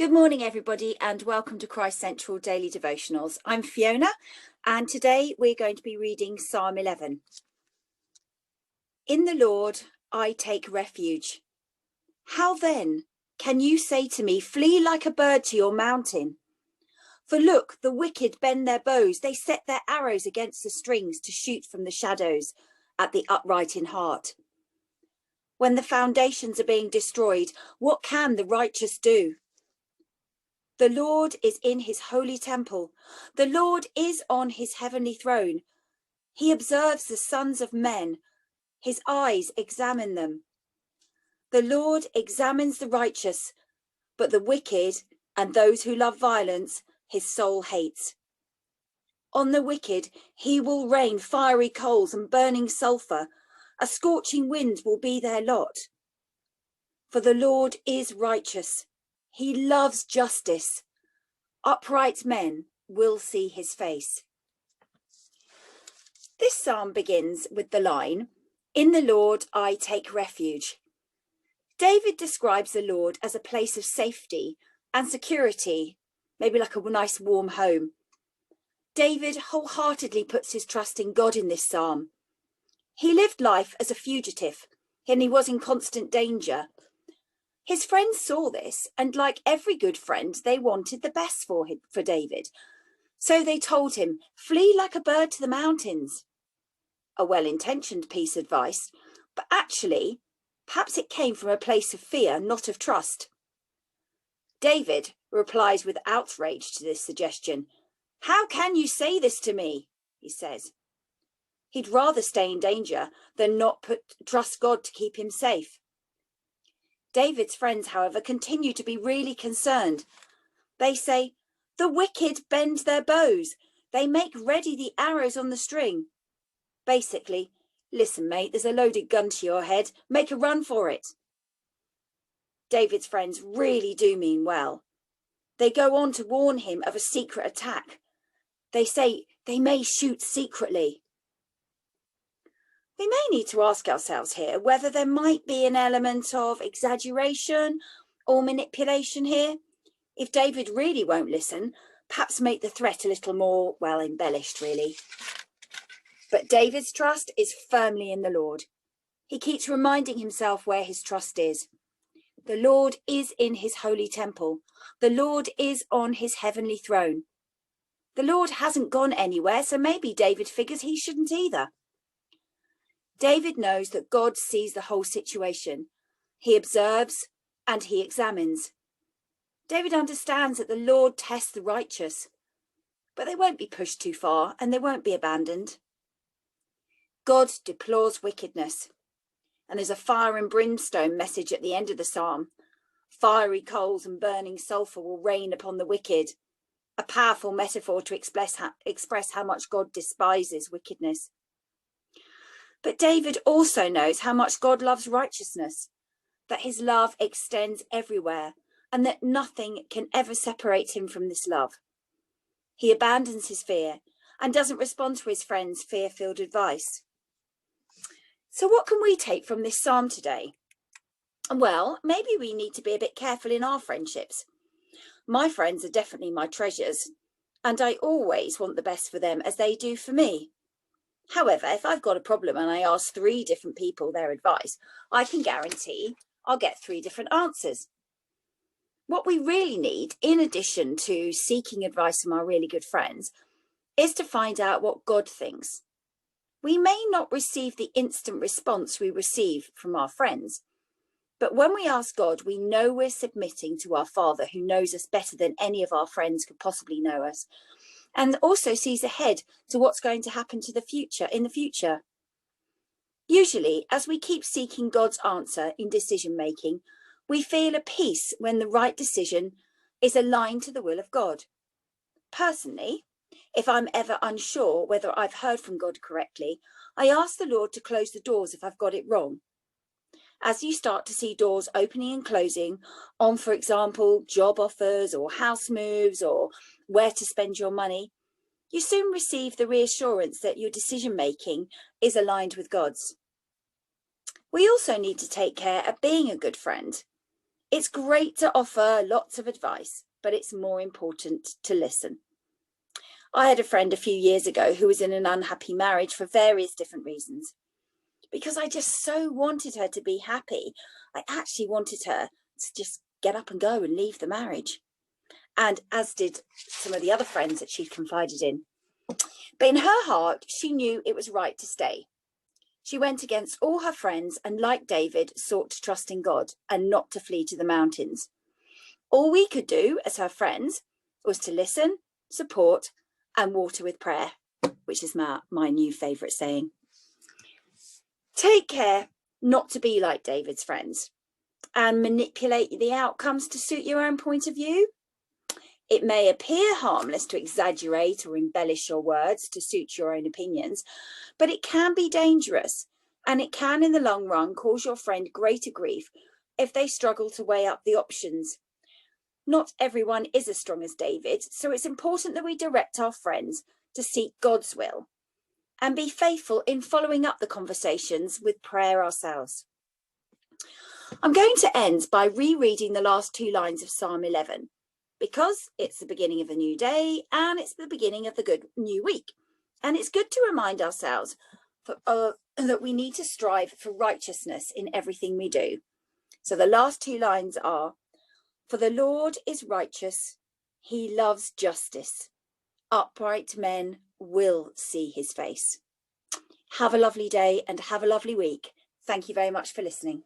Good morning, everybody, and welcome to Christ Central Daily Devotionals. I'm Fiona, and today we're going to be reading Psalm 11. In the Lord I take refuge. How then can you say to me, flee like a bird to your mountain? For look, the wicked bend their bows, they set their arrows against the strings to shoot from the shadows at the upright in heart. When the foundations are being destroyed, what can the righteous do? The Lord is in his holy temple. The Lord is on his heavenly throne. He observes the sons of men. His eyes examine them. The Lord examines the righteous, but the wicked and those who love violence, his soul hates. On the wicked, he will rain fiery coals and burning sulphur. A scorching wind will be their lot. For the Lord is righteous. He loves justice. Upright men will see his face. This psalm begins with the line, "In the Lord I take refuge." David describes the Lord as a place of safety and security, maybe like a nice warm home. David wholeheartedly puts his trust in God in this psalm. He lived life as a fugitive, and he was in constant danger. His friends saw this, and like every good friend, they wanted the best for David. So they told him, flee like a bird to the mountains. A well-intentioned piece of advice, but actually, perhaps it came from a place of fear, not of trust. David replies with outrage to this suggestion. "How can you say this to me?" he says. He'd rather stay in danger than not trust God to keep him safe. David's friends, however, continue to be really concerned. They say, "The wicked bend their bows. They make ready the arrows on the string." Basically, "Listen, mate, there's a loaded gun to your head. Make a run for it." David's friends really do mean well. They go on to warn him of a secret attack. They say they may shoot secretly. We may need to ask ourselves here whether there might be an element of exaggeration or manipulation here. If David really won't listen, perhaps make the threat a little more, well, embellished, really. But David's trust is firmly in the Lord. He keeps reminding himself where his trust is. The Lord is in his holy temple. The Lord is on his heavenly throne. The Lord hasn't gone anywhere, so maybe David figures he shouldn't either. David knows that God sees the whole situation. He observes and he examines. David understands that the Lord tests the righteous, but they won't be pushed too far and they won't be abandoned. God deplores wickedness, and there's a fire and brimstone message at the end of the psalm. Fiery coals and burning sulphur will rain upon the wicked, a powerful metaphor to express how much God despises wickedness. But David also knows how much God loves righteousness, that his love extends everywhere, and that nothing can ever separate him from this love. He abandons his fear and doesn't respond to his friends' fear-filled advice. So what can we take from this psalm today? Well, maybe we need to be a bit careful in our friendships. My friends are definitely my treasures, and I always want the best for them as they do for me. However, if I've got a problem and I ask 3 different people their advice, I can guarantee I'll get 3 different answers. What we really need, in addition to seeking advice from our really good friends, is to find out what God thinks. We may not receive the instant response we receive from our friends, but when we ask God, we know we're submitting to our Father, who knows us better than any of our friends could possibly know us, and also sees ahead to what's going to happen in the future. Usually, as we keep seeking God's answer in decision making, we feel a peace when the right decision is aligned to the will of God. Personally, if I'm ever unsure whether I've heard from God correctly, I ask the Lord to close the doors if I've got it wrong. As you start to see doors opening and closing on, for example, job offers or house moves or where to spend your money, you soon receive the reassurance that your decision making is aligned with God's. We also need to take care of being a good friend. It's great to offer lots of advice, but it's more important to listen. I had a friend a few years ago who was in an unhappy marriage for various different reasons. Because I just so wanted her to be happy, I actually wanted her to just get up and go and leave the marriage. And as did some of the other friends that she'd confided in. But in her heart, she knew it was right to stay. She went against all her friends and, like David, sought to trust in God and not to flee to the mountains. All we could do as her friends was to listen, support, and water with prayer, which is my new favourite saying. Take care not to be like David's friends and manipulate the outcomes to suit your own point of view. It may appear harmless to exaggerate or embellish your words to suit your own opinions, but it can be dangerous, and it can in the long run cause your friend greater grief if they struggle to weigh up the options. Not everyone is as strong as David, so it's important that we direct our friends to seek God's will and be faithful in following up the conversations with prayer ourselves. I'm going to end by rereading the last 2 lines of Psalm 11, because it's the beginning of a new day and it's the beginning of the good new week. And it's good to remind ourselves that we need to strive for righteousness in everything we do. So the last 2 lines are, "For the Lord is righteous, he loves justice. Upright men will see his face." Have a lovely day and have a lovely week. Thank you very much for listening.